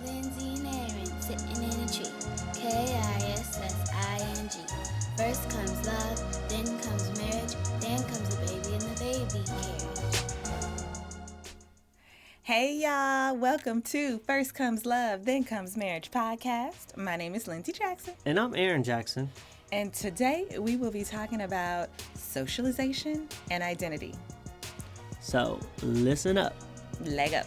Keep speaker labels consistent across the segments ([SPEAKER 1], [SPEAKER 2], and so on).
[SPEAKER 1] Lindsey and Aaron sitting in a tree. Kissing. First comes love, then comes marriage, then comes a baby and the baby carriage.
[SPEAKER 2] Hey y'all, welcome to First Comes Love, Then Comes Marriage podcast. My name is Lindsey Jackson.
[SPEAKER 3] And I'm Aaron Jackson.
[SPEAKER 2] And today we will be talking about socialization and identity.
[SPEAKER 3] So listen up.
[SPEAKER 2] Leg up.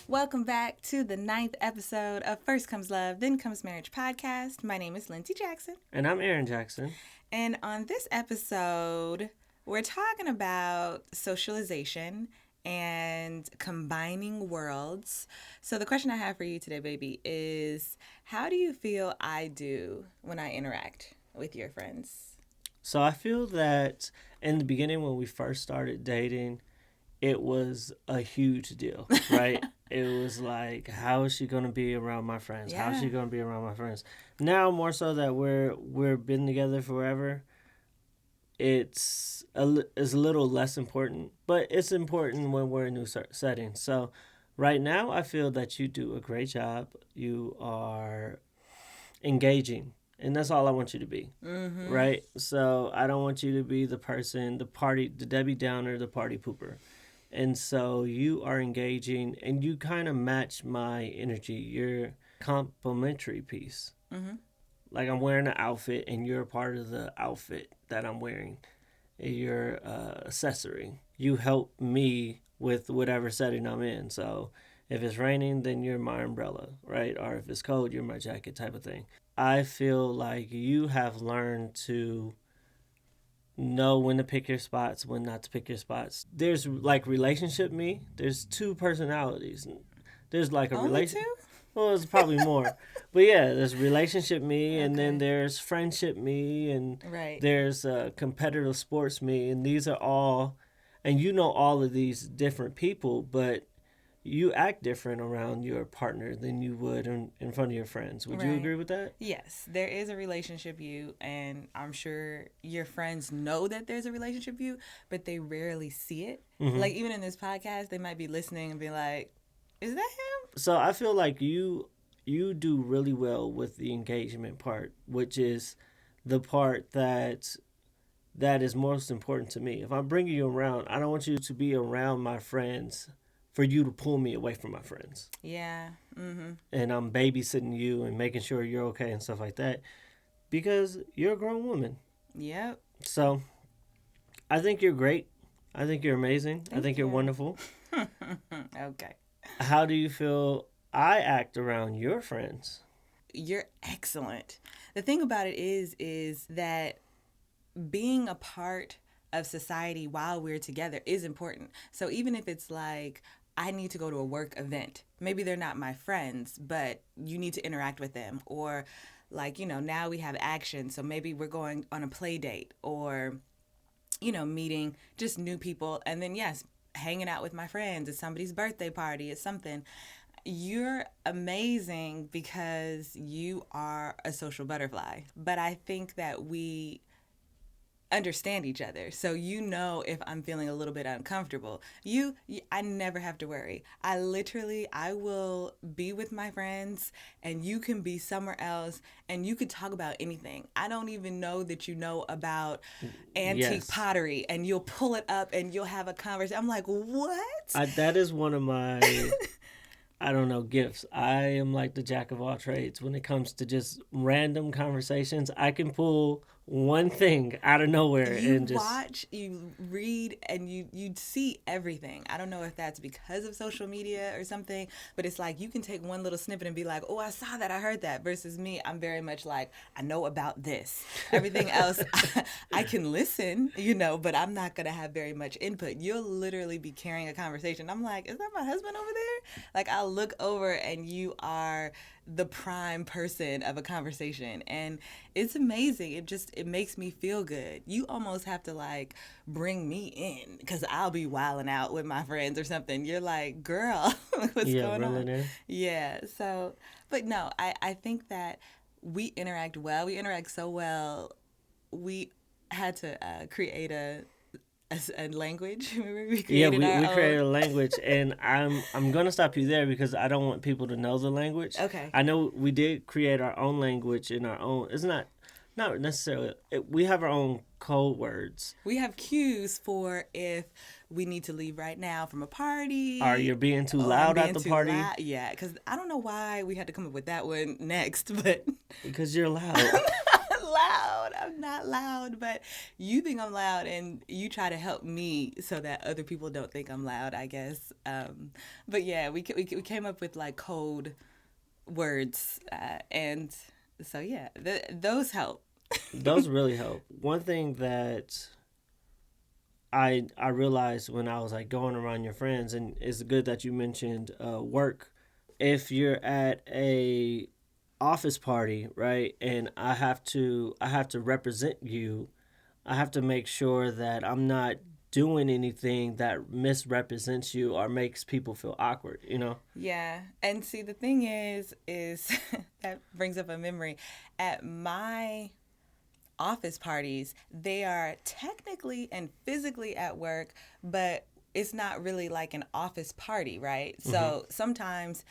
[SPEAKER 2] Welcome back to the 9th episode of First Comes Love, Then Comes Marriage podcast. My name is Lindsey Jackson.
[SPEAKER 3] And I'm Aaron Jackson.
[SPEAKER 2] And on this episode, we're talking about socialization and combining worlds. So the question I have for you today, baby, is how do you feel I do when I interact with your friends?
[SPEAKER 3] So I feel that in the beginning when we first started dating, it was a huge deal, right? It was like, how is she going to be around my friends?
[SPEAKER 2] Yeah.
[SPEAKER 3] How is she going to be around my friends? Now, more so that we've been together forever, it's a little less important. But it's important when we're in a new setting. So right now, I feel that you do a great job. You are engaging. And that's all I want you to be, right? So I don't want you to be the person, the Debbie Downer, the party pooper. And so you are engaging, and you kind of match my energy. You're complimentary piece. Mm-hmm. Like I'm wearing an outfit, and you're a part of the outfit that I'm wearing. You're accessory. You help me with whatever setting I'm in. So if it's raining, then you're my umbrella, right? Or if it's cold, you're my jacket type of thing. I feel like you have learned to know when to pick your spots, when not to pick your spots. There's like relationship me. There's two personalities. There's like a relationship. Well, it's probably more. But yeah, there's relationship me, and then there's friendship me, and there's competitive sports me, and these are all, and you know all of these different people, but you act different around your partner than you would in front of your friends. Would you agree with that?
[SPEAKER 2] Yes, there is a relationship you, and I'm sure your friends know that there's a relationship you, but they rarely see it. Mm-hmm. Like even in this podcast, they might be listening and be like, is that him?
[SPEAKER 3] So I feel like you do really well with the engagement part, which is the part that is most important to me. If I'm bringing you around, I don't want you to be around my friends for you to pull me away from my friends.
[SPEAKER 2] Yeah. Mm-hmm.
[SPEAKER 3] And I'm babysitting you and making sure you're okay and stuff like that because you're a grown woman.
[SPEAKER 2] Yep.
[SPEAKER 3] So I think you're great. I think you're amazing. I think you're wonderful.
[SPEAKER 2] Okay.
[SPEAKER 3] How do you feel I act around your friends?
[SPEAKER 2] You're excellent. The thing about it is that being a part of society while we're together is important. So even if it's like, I need to go to a work event. Maybe they're not my friends, but you need to interact with them. Or like, now we have action. So maybe we're going on a play date or, meeting just new people. And then, yes, hanging out with my friends. It's somebody's birthday party. It's something. You're amazing because you are a social butterfly. But I think that we understand each other. So if I'm feeling a little bit uncomfortable, I never have to worry. I will be with my friends and you can be somewhere else and you could talk about anything. I don't even know that you know about antique pottery and you'll pull it up and you'll have a conversation. I'm like, what?
[SPEAKER 3] That is one of my gifts. I am like the jack of all trades when it comes to just random conversations. I can pull one thing out of nowhere and just
[SPEAKER 2] watch, you read, and you see everything. I don't know if that's because of social media or something, but it's like you can take one little snippet and be like, oh, I saw that, I heard that, versus me, I'm very much like, I know about this. Everything else, I can listen, but I'm not going to have very much input. You'll literally be carrying a conversation. I'm like, is that my husband over there? Like, I'll look over and you are the prime person of a conversation, and it's amazing. It makes me feel good. You almost have to like bring me in because I'll be wilding out with my friends or something. You're like, girl, what's going on?
[SPEAKER 3] In.
[SPEAKER 2] Yeah. So, but no, I think that we interact well. We interact so well. We had to create a language. We created
[SPEAKER 3] we created a language, and I'm gonna stop you there because I don't want people to know the language.
[SPEAKER 2] Okay.
[SPEAKER 3] I know we did create our own language in our own. It's not necessarily. We have our own code words.
[SPEAKER 2] We have cues for if we need to leave right now from a party.
[SPEAKER 3] Or you're being too loud at the party.
[SPEAKER 2] Yeah, because I don't know why we had to come up with that one next, but
[SPEAKER 3] because you're loud.
[SPEAKER 2] I'm not loud, but you think I'm loud, and you try to help me so that other people don't think I'm loud, I guess. But yeah, we came up with like code words, and so yeah, those help.
[SPEAKER 3] Those really help. One thing that I realized when I was like going around your friends, and it's good that you mentioned work. If you're at a office party, right, and I have to represent you, I have to make sure that I'm not doing anything that misrepresents you or makes people feel awkward, you know?
[SPEAKER 2] Yeah. And see, the thing is that brings up a memory. At my office parties, they are technically and physically at work, but it's not really like an office party, right? Mm-hmm. So sometimes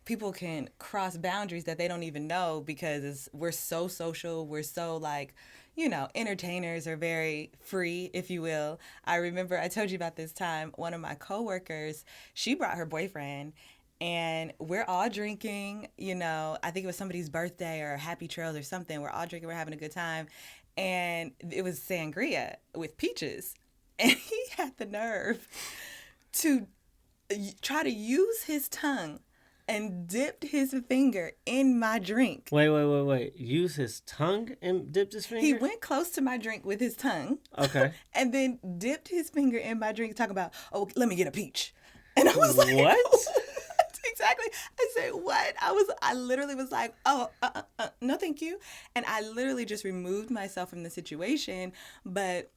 [SPEAKER 2] people can cross boundaries that they don't even know because we're so social. We're so like, you know, entertainers are very free, if you will. I remember I told you about this time, one of my coworkers, she brought her boyfriend, and we're all drinking, you know, I think it was somebody's birthday or Happy Trails or something. We're all drinking, we're having a good time. And it was sangria with peaches. And he had the nerve to try to use his tongue and dipped his finger in my drink.
[SPEAKER 3] Wait. Use his tongue and dipped his finger?
[SPEAKER 2] He went close to my drink with his tongue.
[SPEAKER 3] Okay.
[SPEAKER 2] And then dipped his finger in my drink, talking about, oh, let me get a peach. And I was like,
[SPEAKER 3] what?
[SPEAKER 2] Exactly. I said, what? I literally was like, oh, no, thank you. And I literally just removed myself from the situation. But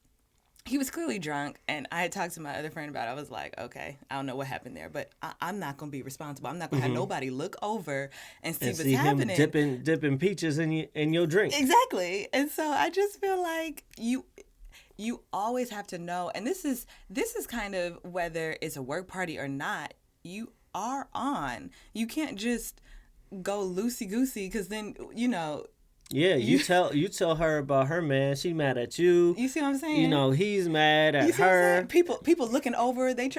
[SPEAKER 2] he was clearly drunk, and I had talked to my other friend about it. I was like, okay, I don't know what happened there, but I'm not going to be responsible. I'm not going to have nobody look over and see what's happening.
[SPEAKER 3] Him dipping peaches in your drink.
[SPEAKER 2] Exactly. And so I just feel like you always have to know, and this is kind of whether it's a work party or not, you are on. You can't just go loosey-goosey because then, you know.
[SPEAKER 3] Yeah, you tell her about her man. She mad at you.
[SPEAKER 2] You see what I'm saying?
[SPEAKER 3] You know, he's mad at her.
[SPEAKER 2] People looking over. They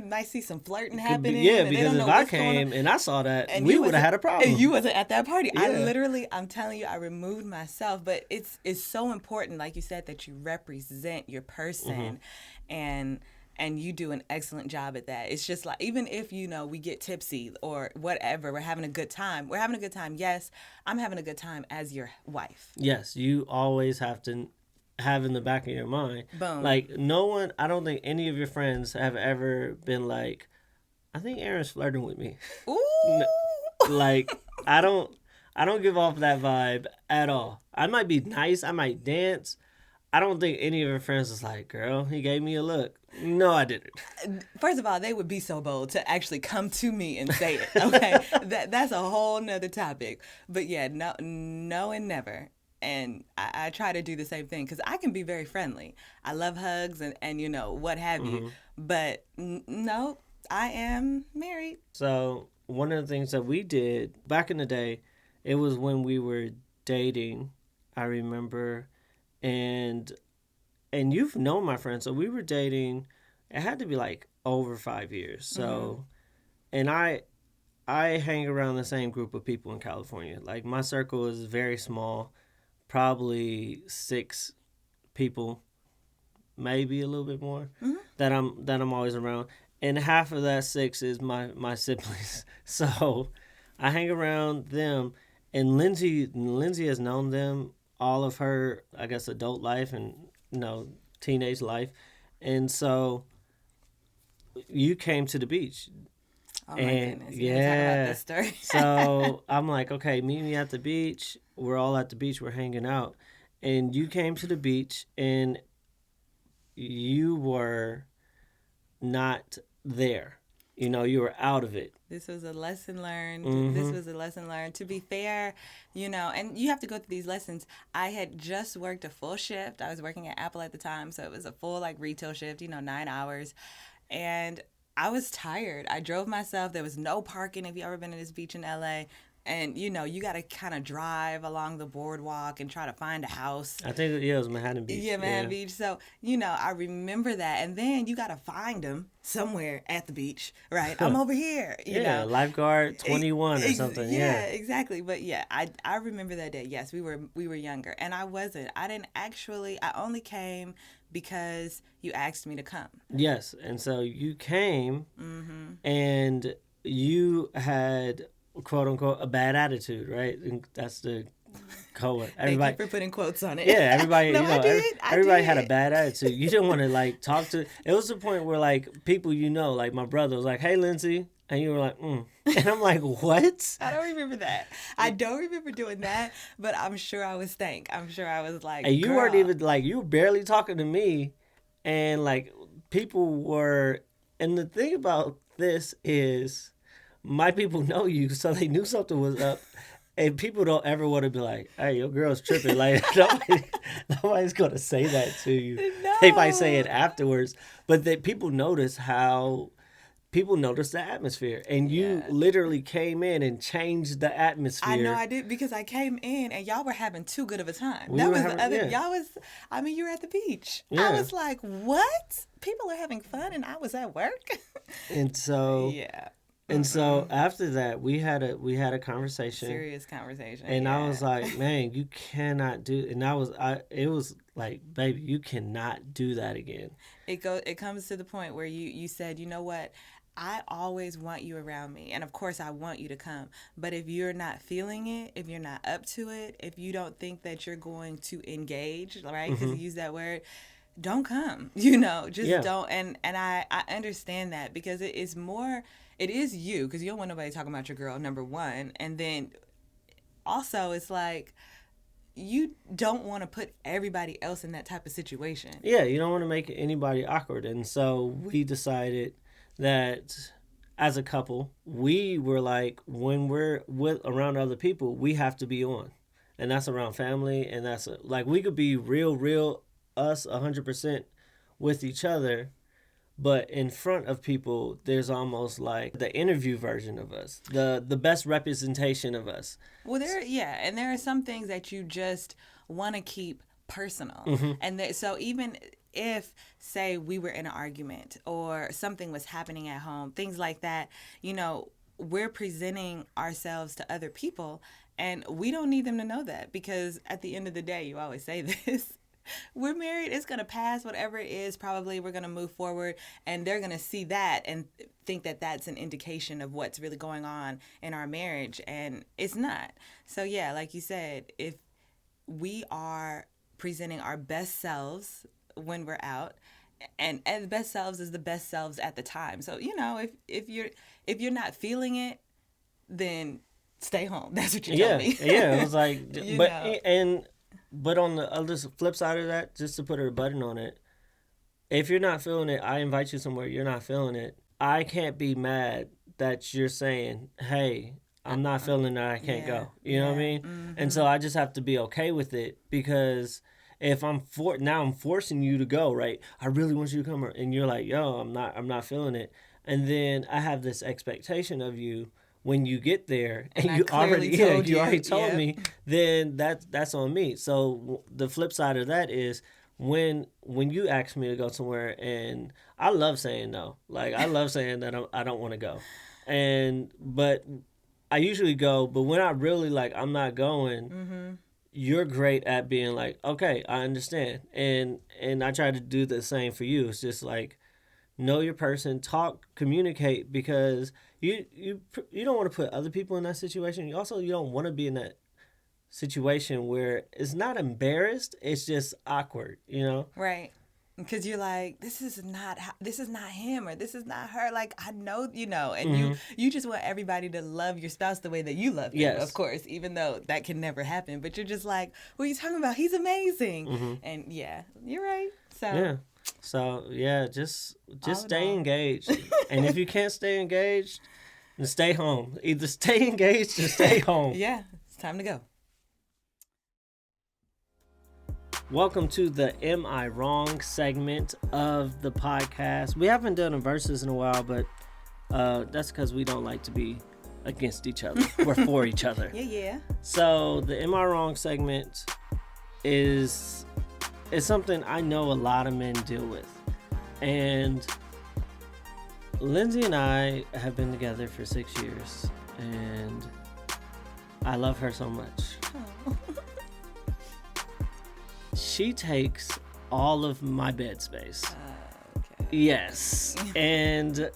[SPEAKER 2] might see some flirting happening.
[SPEAKER 3] Yeah, because if I came and I saw that, and we would have had a problem.
[SPEAKER 2] And you wasn't at that party.
[SPEAKER 3] Yeah.
[SPEAKER 2] I'm telling you, I removed myself. But it's so important, like you said, that you represent your person, and you do an excellent job at that. It's just like, even if, you know, we get tipsy or whatever, we're having a good time. Yes, I'm having a good time as your wife.
[SPEAKER 3] Yes, you always have to have in the back of your mind.
[SPEAKER 2] Boom.
[SPEAKER 3] Like, I don't think any of your friends have ever been like, I think Aaron's flirting with me.
[SPEAKER 2] Ooh.
[SPEAKER 3] Like, I don't give off that vibe at all. I might be nice. I might dance. I don't think any of her friends was like, girl, he gave me a look. No, I didn't.
[SPEAKER 2] First of all, they would be so bold to actually come to me and say it. Okay, that's a whole nother topic. But yeah, no and never. And I try to do the same thing because I can be very friendly. I love hugs and you know, what have you. But no, I am married.
[SPEAKER 3] So one of the things that we did back in the day, it was when we were dating, I remember. And you've known my friend, so we were dating. It had to be like over 5 years. So, and I hang around the same group of people in California. Like, my circle is very small, probably 6 people, maybe a little bit more that I'm always around. And half of that 6 is my siblings. So I hang around them, and Lindsey has known them all of her, I guess, adult life and, you know, teenage life. And so you came to the beach.
[SPEAKER 2] Oh my
[SPEAKER 3] And
[SPEAKER 2] goodness. You gotta talk about
[SPEAKER 3] yeah.
[SPEAKER 2] this story.
[SPEAKER 3] So I'm like, okay, meet me at the beach. We're all at the beach. We're hanging out. And you came to the beach and you were not there. You know, you were out of it.
[SPEAKER 2] This was a lesson learned. This
[SPEAKER 3] Mm-hmm.
[SPEAKER 2] was a lesson learned. To be fair, and you have to go through these lessons. I had just worked a full shift. I was working at Apple at the time, so it was a full like retail shift, 9 hours. And I was tired. I drove myself. There was no parking if you ever been to this beach in LA. And you got to kind of drive along the boardwalk and try to find a house.
[SPEAKER 3] I think, it was Manhattan Beach.
[SPEAKER 2] Yeah, Manhattan Beach. So, I remember that. And then you got to find them somewhere at the beach, right? I'm over here, you know.
[SPEAKER 3] Lifeguard 21 or something.
[SPEAKER 2] Yeah, exactly. But yeah, I remember that day. Yes, we were younger. And I only came because you asked me to come.
[SPEAKER 3] Yes. And so you came and you had, quote unquote, a bad attitude, right? And that's the code. Everybody,
[SPEAKER 2] Thank you for putting quotes on it.
[SPEAKER 3] yeah, everybody,
[SPEAKER 2] No,
[SPEAKER 3] everybody
[SPEAKER 2] I
[SPEAKER 3] had a
[SPEAKER 2] did.
[SPEAKER 3] bad attitude. You didn't want to like talk to. It was the point where like people, like my brother was like, "Hey, Lindsey," and you were like, and I'm like, "What?"
[SPEAKER 2] I don't remember that. I don't remember doing that, but I'm sure I was stank. I'm sure I was like,
[SPEAKER 3] And you
[SPEAKER 2] girl.
[SPEAKER 3] weren't even like, you were barely talking to me, and like people were. And the thing about this is, my people know you, so they knew something was up. And people don't ever want to be like, "Hey, your girl's tripping." Like nobody's gonna say that to you.
[SPEAKER 2] No.
[SPEAKER 3] They might say it afterwards, but people notice the atmosphere, and you literally came in and changed the atmosphere.
[SPEAKER 2] I know I did because I came in and y'all were having too good of a time.
[SPEAKER 3] We
[SPEAKER 2] That
[SPEAKER 3] were
[SPEAKER 2] was
[SPEAKER 3] having-
[SPEAKER 2] the other.
[SPEAKER 3] yeah.
[SPEAKER 2] Y'all was. I mean, you were at the beach.
[SPEAKER 3] Yeah.
[SPEAKER 2] I was like, what? People are having fun, and I was at work.
[SPEAKER 3] And so,
[SPEAKER 2] Yeah.
[SPEAKER 3] and so after that, we had a conversation.
[SPEAKER 2] Serious conversation.
[SPEAKER 3] And
[SPEAKER 2] yeah.
[SPEAKER 3] I was like, man, you cannot do. And it was like, baby, you cannot do that again.
[SPEAKER 2] It comes to the point where you said, you know what? I always want you around me. And of course, I want you to come. But if you're not feeling it, if you're not up to it, if you don't think that you're going to engage, right? Because you use that word, don't come, just don't. And I understand that because it is you, because you don't want nobody talking about your girl, number one. And then also it's like, you don't want to put everybody else in that type of situation.
[SPEAKER 3] Yeah, you don't want to make anybody awkward. And so we decided that as a couple, we were like, when we're around other people, we have to be on. And that's around family. And that's like, we could be real us 100% with each other. But in front of people, there's almost like the interview version of us, the best representation of us.
[SPEAKER 2] Well, and there are some things that you just want to keep personal. And so even if, say, we were in an argument or something was happening at home, things like that, we're presenting ourselves to other people, and we don't need them to know that, because at the end of the day, you always say this, we're married, it's going to pass, whatever it is, probably we're going to move forward, and they're going to see that and think that that's an indication of what's really going on in our marriage, and it's not. So yeah, like you said, if we are presenting our best selves when we're out, and the best selves is the best selves at the time. So, if you're not feeling it, then stay home. That's what you told me.
[SPEAKER 3] Yeah, it was like,
[SPEAKER 2] know.
[SPEAKER 3] But on the other flip side of that, just to put a button on it, if you're not feeling it, I invite you somewhere, you're not feeling it, I can't be mad that you're saying, hey, I'm not feeling that, I can't go. You know what I mean?
[SPEAKER 2] Mm-hmm.
[SPEAKER 3] And so I just have to be okay with it, because if I'm forcing you to go, right? I really want you to come, and you're like, yo, I'm not feeling it. And then I have this expectation of you when you get there, and you already told me, then that's on me. So the flip side of that is when you ask me to go somewhere, and I love saying no. Like, I love saying that I don't want to go. But I usually go, but when I really like, I'm not going, you're great at being like, okay, I understand. And I try to do the same for you. It's just like, know your person, talk, communicate, because you don't want to put other people in that situation. You don't want to be in that situation where it's not embarrassed, it's just awkward,
[SPEAKER 2] Right. Because you're like, this is not him, or this is not her. Like, I know, and you just want everybody to love your spouse the way that you love them,
[SPEAKER 3] Yes.
[SPEAKER 2] of course, even though that can never happen. But you're just like, what are you talking about? He's amazing. And yeah, you're right. So
[SPEAKER 3] Yeah. So yeah, just stay
[SPEAKER 2] all.
[SPEAKER 3] engaged. And if you can't stay engaged, then stay home. Either stay engaged or stay home.
[SPEAKER 2] Yeah, it's time to go.
[SPEAKER 3] Welcome to the Am I Wrong segment of the podcast. We haven't done a verses in a while, but that's because we don't like to be against each other. We're for each other.
[SPEAKER 2] Yeah.
[SPEAKER 3] So the Am I Wrong segment is something I know a lot of men deal with. And Lindsey and I have been together for 6 years, and I love her so much.
[SPEAKER 2] Oh.
[SPEAKER 3] She takes all of my bed space.
[SPEAKER 2] Okay.
[SPEAKER 3] Yes. And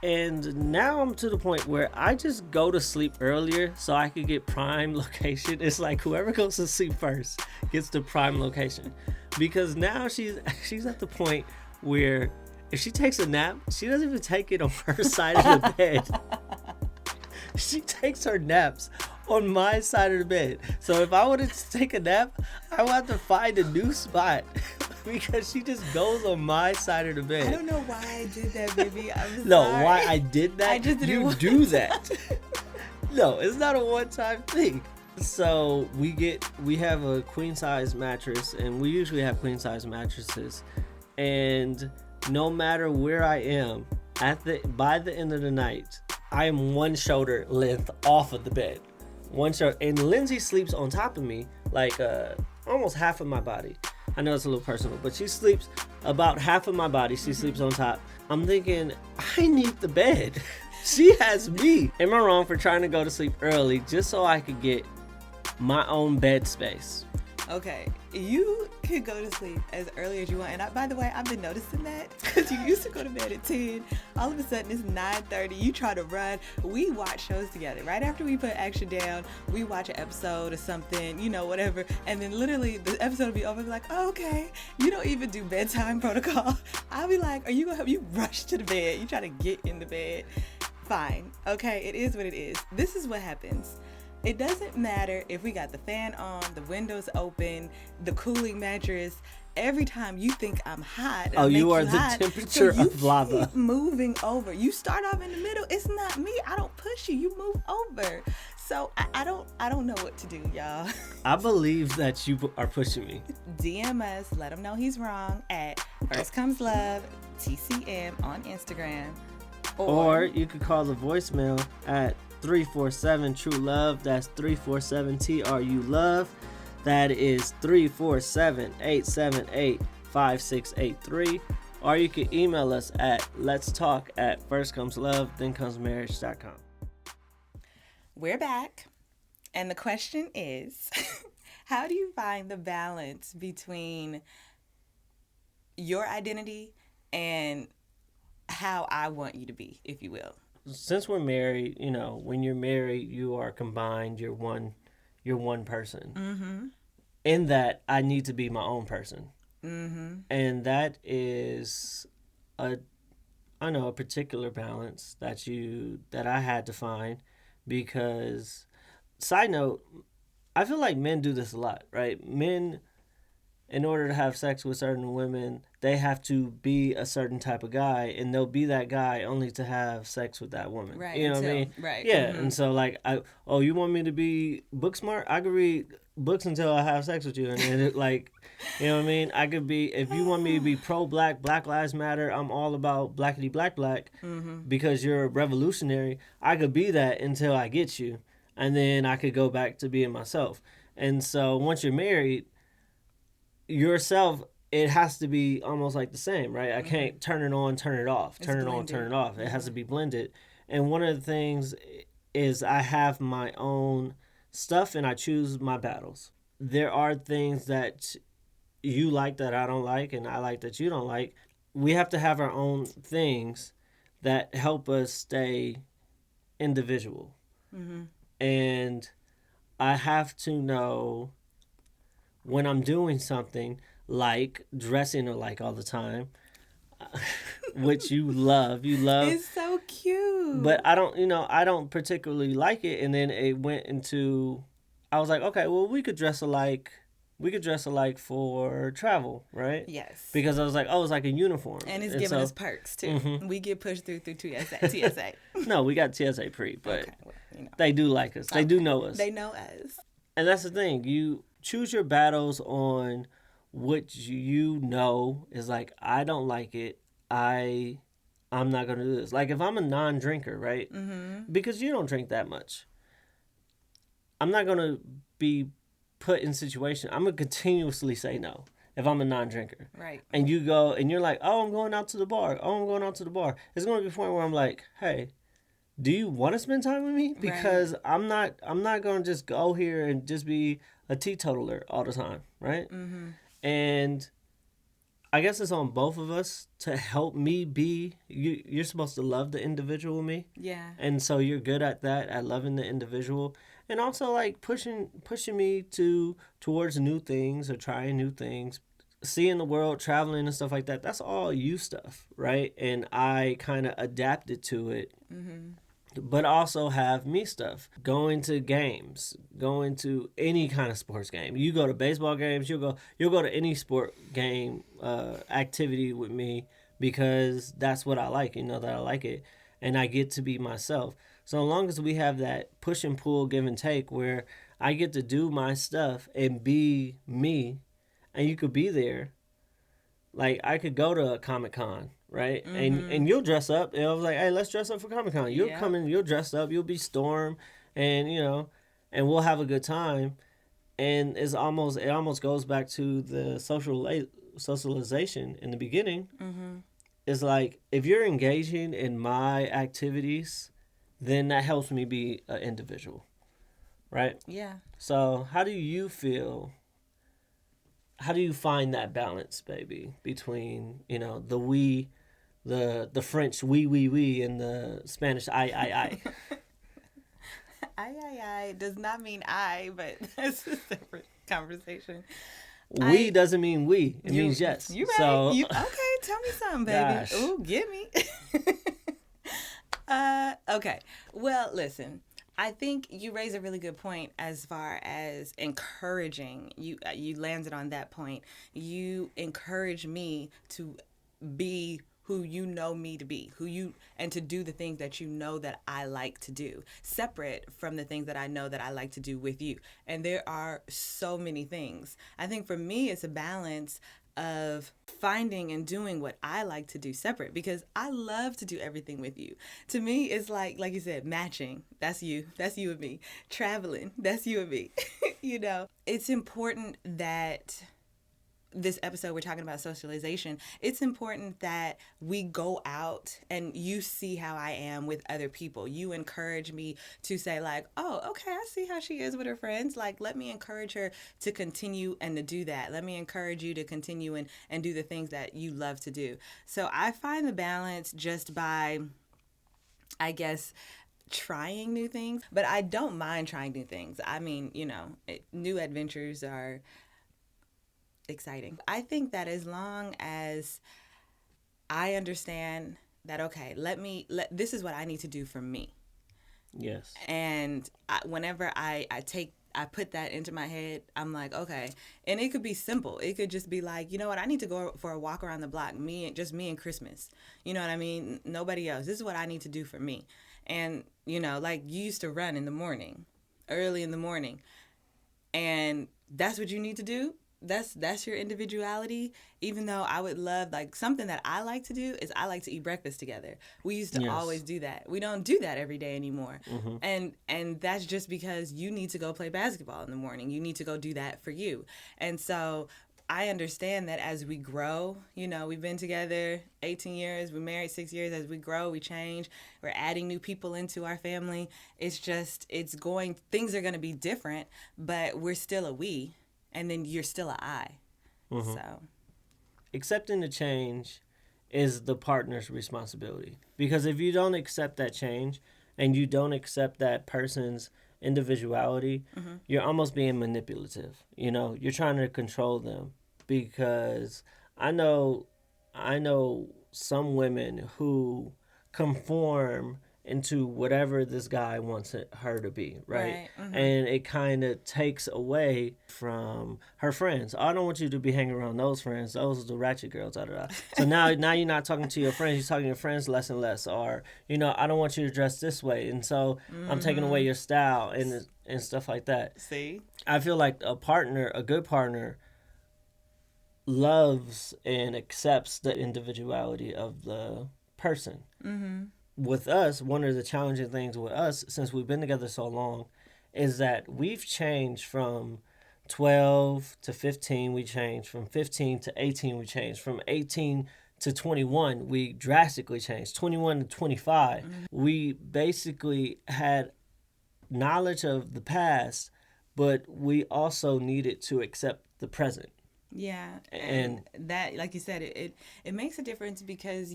[SPEAKER 3] now I'm to the point where I just go to sleep earlier so I could get prime location. It's like whoever goes to sleep first gets the prime location. Because now she's at the point where if she takes a nap, she doesn't even take it on her side of the bed. She takes her naps on my side of the bed. So if I wanted to take a nap, I would have to find a new spot because she just goes on my side of the bed.
[SPEAKER 2] I don't know why I did that, baby. I'm
[SPEAKER 3] No,
[SPEAKER 2] sorry.
[SPEAKER 3] why I did that?
[SPEAKER 2] I just didn't
[SPEAKER 3] you
[SPEAKER 2] want
[SPEAKER 3] do that. No, it's not a one-time thing. So we have a queen size mattress, and we usually have queen size mattresses. And no matter where I am by the end of the night, I am one shoulder length off of the bed. One shoulder, and Lindsey sleeps on top of me, like almost half of my body. I know it's a little personal, but she sleeps about half of my body. She sleeps on top. I'm thinking, I need the bed. She has me. Am I wrong for trying to go to sleep early just so I could get my own bed space?
[SPEAKER 2] Okay, you can go to sleep as early as you want. And by the way, I've been noticing that because you used to go to bed at 10. All of a sudden, it's 9:30. You try to run. We watch shows together. Right after we put action down, we watch an episode or something, whatever. And then literally the episode will be over. I'll be like, oh, okay. You don't even do bedtime protocol. I'll be like, are you going to help you rush to the bed? You try to get in the bed. Fine. Okay, it is what it is. This is what happens. It doesn't matter if we got the fan on, the windows open, the cooling mattress. Every time you think I'm hot,
[SPEAKER 3] you are the
[SPEAKER 2] hot,
[SPEAKER 3] temperature
[SPEAKER 2] so
[SPEAKER 3] of lava.
[SPEAKER 2] Keep moving over. You start off in the middle. It's not me. I don't push you. You move over. So I don't know what to do, y'all.
[SPEAKER 3] I believe that you are pushing me.
[SPEAKER 2] DM us. Let him know he's wrong at First Comes Love TCM on Instagram.
[SPEAKER 3] Or you could call the voicemail at 347 TRU-LOVE. That's 347 TRU-LOVE. That is 347-878-5683. Or you can email us at letstalk@firstcomeslove.thencomes.marriage.com.
[SPEAKER 2] We're back. And the question is, how do you find the balance between your identity and how I want you to be, if you will?
[SPEAKER 3] Since we're married, when you're married, you are combined. You're one person.
[SPEAKER 2] Mm-hmm.
[SPEAKER 3] In that, I need to be my own person.
[SPEAKER 2] Mm-hmm.
[SPEAKER 3] And that is a particular balance that I had to find, because, side note, I feel like men do this a lot, right? Men, in order to have sex with certain women, they have to be a certain type of guy, and they'll be that guy only to have sex with that woman.
[SPEAKER 2] Right.
[SPEAKER 3] You know what I mean?
[SPEAKER 2] Right.
[SPEAKER 3] Yeah.
[SPEAKER 2] Mm-hmm.
[SPEAKER 3] And so, like, you want me to be book smart? I could read books until I have sex with you. And then, like, you know what I mean? I could be, if you want me to be pro-black, Black Lives Matter, I'm all about blackity black,
[SPEAKER 2] Mm-hmm.
[SPEAKER 3] because you're a revolutionary. I could be that until I get you. And then I could go back to being myself. And so once you're married, yourself, it has to be almost like the same, right? I can't turn it on, turn it off, turn it on, turn it off. It has to be blended. And one of the things is I have my own stuff and I choose my battles. There are things that you like that I don't like, and I like that you don't like. We have to have our own things that help us stay individual.
[SPEAKER 2] Mm-hmm.
[SPEAKER 3] And I have to know when I'm doing something, like dressing alike all the time, which you love. You love.
[SPEAKER 2] It's so cute.
[SPEAKER 3] But I don't particularly like it. And then it went into, I was like, okay, well, we could dress alike. We could dress alike for travel, right?
[SPEAKER 2] Yes.
[SPEAKER 3] Because I was like, oh, it's like a uniform.
[SPEAKER 2] And it's giving us perks, too.
[SPEAKER 3] Mhm.
[SPEAKER 2] We get pushed through TSA.
[SPEAKER 3] No, we got TSA pre, but
[SPEAKER 2] Okay, well,
[SPEAKER 3] they do like us. They do know us.
[SPEAKER 2] They know us.
[SPEAKER 3] And that's the thing. You choose your battles on what you know is like, I don't like it. I'm not going to do this. Like if I'm a non-drinker, right?
[SPEAKER 2] Mm-hmm.
[SPEAKER 3] Because you don't drink that much. I'm not going to be put in situation. I'm going to continuously say no if I'm a non-drinker.
[SPEAKER 2] Right.
[SPEAKER 3] And you go and you're like, oh, I'm going out to the bar. Oh, I'm going out to the bar. It's going to be a point where I'm like, hey, do you want to spend time with me? Because right. I'm not going to just go here and just be a teetotaler all the time, right?
[SPEAKER 2] Mm-hmm.
[SPEAKER 3] And I guess it's on both of us to help me be, you're supposed to love the individual me.
[SPEAKER 2] Yeah.
[SPEAKER 3] And so you're good at that, at loving the individual. And also like pushing me towards new things or trying new things, seeing the world, traveling and stuff like that. That's all you stuff, right? And I kind of adapted to it.
[SPEAKER 2] Mm-hmm.
[SPEAKER 3] But also have me stuff. Going to games, going to any kind of sports game. You go to baseball games, you'll go to any sport game activity with me because that's what I like. You know that I like it. And I get to be myself. So long as we have that push and pull, give and take where I get to do my stuff and be me and you could be there. Like I could go to a Comic-Con, right?
[SPEAKER 2] Mm-hmm.
[SPEAKER 3] And you'll dress up. And I was like, hey, let's dress up for Comic-Con. You'll come in, you'll dress up, you'll be Storm, and and we'll have a good time. And it almost goes back to the socialization in the beginning.
[SPEAKER 2] Mm-hmm.
[SPEAKER 3] It's like if you're engaging in my activities, then that helps me be an individual, right?
[SPEAKER 2] Yeah.
[SPEAKER 3] So how do you feel? How do you find that balance, baby, between, the we, the French we, and the Spanish I?
[SPEAKER 2] I does not mean I, but it's a separate conversation.
[SPEAKER 3] We doesn't mean we. It means yes.
[SPEAKER 2] You right.
[SPEAKER 3] So,
[SPEAKER 2] okay, tell me something, baby.
[SPEAKER 3] Gosh.
[SPEAKER 2] Ooh, get me. Okay. Well, listen. I think you raise a really good point as far as encouraging. You landed on that point. You encourage me to be who you know me to be, and to do the things that you know that I like to do, separate from the things that I know that I like to do with you. And there are so many things. I think for me, it's a balance of finding and doing what I like to do separate, because I love to do everything with you. To me, it's like you said, matching. That's you and me. Traveling. That's you and me. It's important that this episode we're talking about socialization. It's important that we go out and you see how I am with other people. You encourage me to say like, oh, okay, I see how she is with her friends. Like, let me encourage her to continue and to do that. Let me encourage you to continue and do the things that you love to do. So I find the balance just by, I guess, trying new things, but I don't mind trying new things. I mean, new adventures are exciting. I think that as long as I understand that, okay, this is what I need to do for me.
[SPEAKER 3] Yes.
[SPEAKER 2] And whenever I put that into my head, I'm like, okay. And it could be simple. It could just be like, you know what? I need to go for a walk around the block. Me and Christmas. You know what I mean? Nobody else. This is what I need to do for me. And, like you used to run in the morning, early in the morning. And that's what you need to do. That's your individuality. Even though I would love, like, something that I like to do is I like to eat breakfast together. We used to always do that. We don't do that every day anymore. Mm-hmm. And that's just because you need to go play basketball in the morning. You need to go do that for you. And so I understand that as we grow, we've been together 18 years, we're married 6 years. As we grow, we change. We're adding new people into our family. Things are going to be different, but we're still a we. And then you're still an I. Mm-hmm. So,
[SPEAKER 3] accepting the change is the partner's responsibility. Because if you don't accept that change and you don't accept that person's individuality, mm-hmm. you're almost being manipulative. You're trying to control them. because I know some women who conform into whatever this guy wants her to be, right?
[SPEAKER 2] Mm-hmm.
[SPEAKER 3] And it kind of takes away from her friends. I don't want you to be hanging around those friends. Those are the ratchet girls. So now you're not talking to your friends. You're talking to your friends less and less. Or, I don't want you to dress this way. And so I'm taking away your style and stuff like that.
[SPEAKER 2] See?
[SPEAKER 3] I feel like a good partner, loves and accepts the individuality of the person.
[SPEAKER 2] Mm-hmm.
[SPEAKER 3] With us, one of the challenging things with us, since we've been together so long, is that we've changed from 12 to 15, we changed from 15 to 18, we changed from 18 to 21, we drastically changed, 21 to 25. Mm-hmm. We basically had knowledge of the past, but we also needed to accept the present.
[SPEAKER 2] Yeah, and that, like you said, it makes a difference because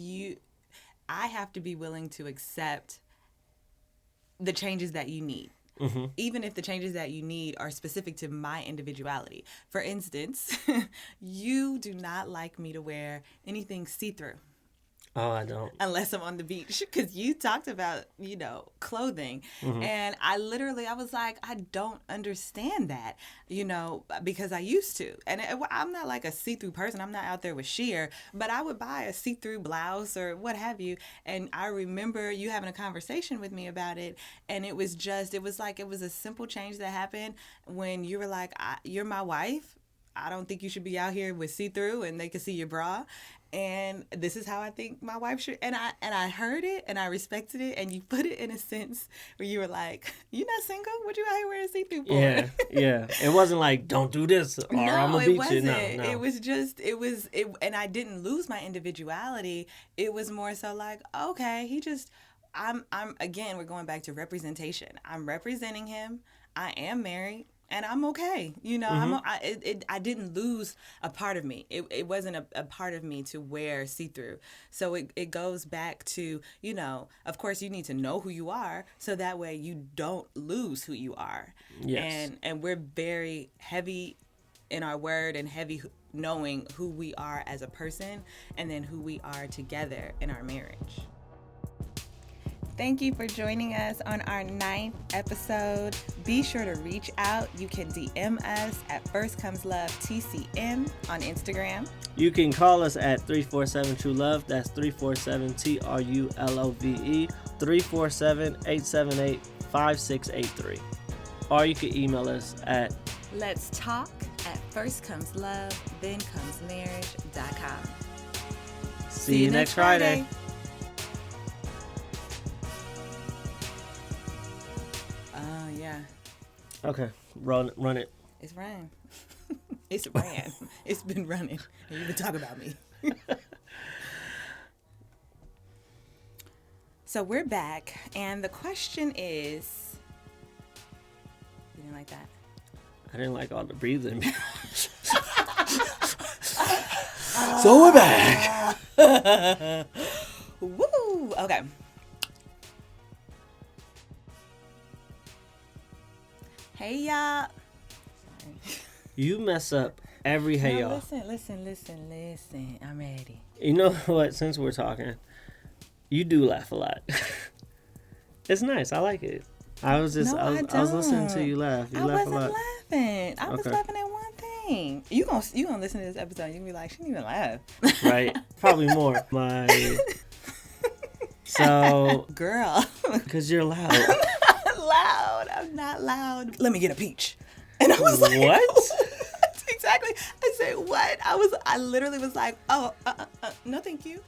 [SPEAKER 2] I have to be willing to accept the changes that you need. Mm-hmm. Even if the changes that you need are specific to my individuality. For instance, you do not like me to wear anything see-through.
[SPEAKER 3] Oh, I don't.
[SPEAKER 2] Unless I'm on the beach. Because you talked about, clothing. Mm-hmm. And I was like, I don't understand that, because I used to. And I'm not like a see-through person. I'm not out there with sheer. But I would buy a see-through blouse or what have you. And I remember you having a conversation with me about it. And it was a simple change that happened when you were like, you're my wife. I don't think you should be out here with see-through and they can see your bra. And this is how I think my wife should. And I heard it and I respected it. And you put it in a sense where you were like, "You're not single? What you out here wearing see-through for?"
[SPEAKER 3] Yeah. It wasn't like, "Don't do this," or "I'm gonna beat you." No.
[SPEAKER 2] It was just, and I didn't lose my individuality. It was more so like, okay, I'm again, we're going back to representation. I'm representing him. I am married. And I'm okay, Mm-hmm. I didn't lose a part of me. It wasn't a part of me to wear see-through. So it goes back to, of course you need to know who you are so that way you don't lose who you are.
[SPEAKER 3] Yes.
[SPEAKER 2] And we're very heavy in our word and heavy knowing who we are as a person and then who we are together in our marriage. Thank you for joining us on our 9th episode. Be sure to reach out. You can DM us at First Comes Love TCM on Instagram.
[SPEAKER 3] You can call us at 347-TRU-LOVE. That's 347-TRU-LOVE, 347-878-5683. Or you can email us at
[SPEAKER 2] Let's Talk at firstcomeslovethenComesMarriage.com.
[SPEAKER 3] See you next Friday. Okay, run it.
[SPEAKER 2] It's ran. It's ran. It's been running. And you've been talking about me. So we're back, and the question is, you didn't like that?
[SPEAKER 3] I didn't like all the breathing. So we're back.
[SPEAKER 2] Woo! Okay. Hey y'all. Sorry.
[SPEAKER 3] You mess up every hey y'all.
[SPEAKER 2] Listen. I'm ready.
[SPEAKER 3] You know what? Since we're talking, you do laugh a lot. It's nice. I like it. I was listening to you laugh. You laugh a lot.
[SPEAKER 2] I wasn't laughing. I was laughing at one thing. You gonna listen to this episode? You gonna be like, she didn't even laugh.
[SPEAKER 3] Right? Probably more. So,
[SPEAKER 2] girl,
[SPEAKER 3] because you're loud.
[SPEAKER 2] I'm not loud. Let me get a peach. And I was like,
[SPEAKER 3] what?
[SPEAKER 2] Exactly. I said, what? I literally was like, no, thank you.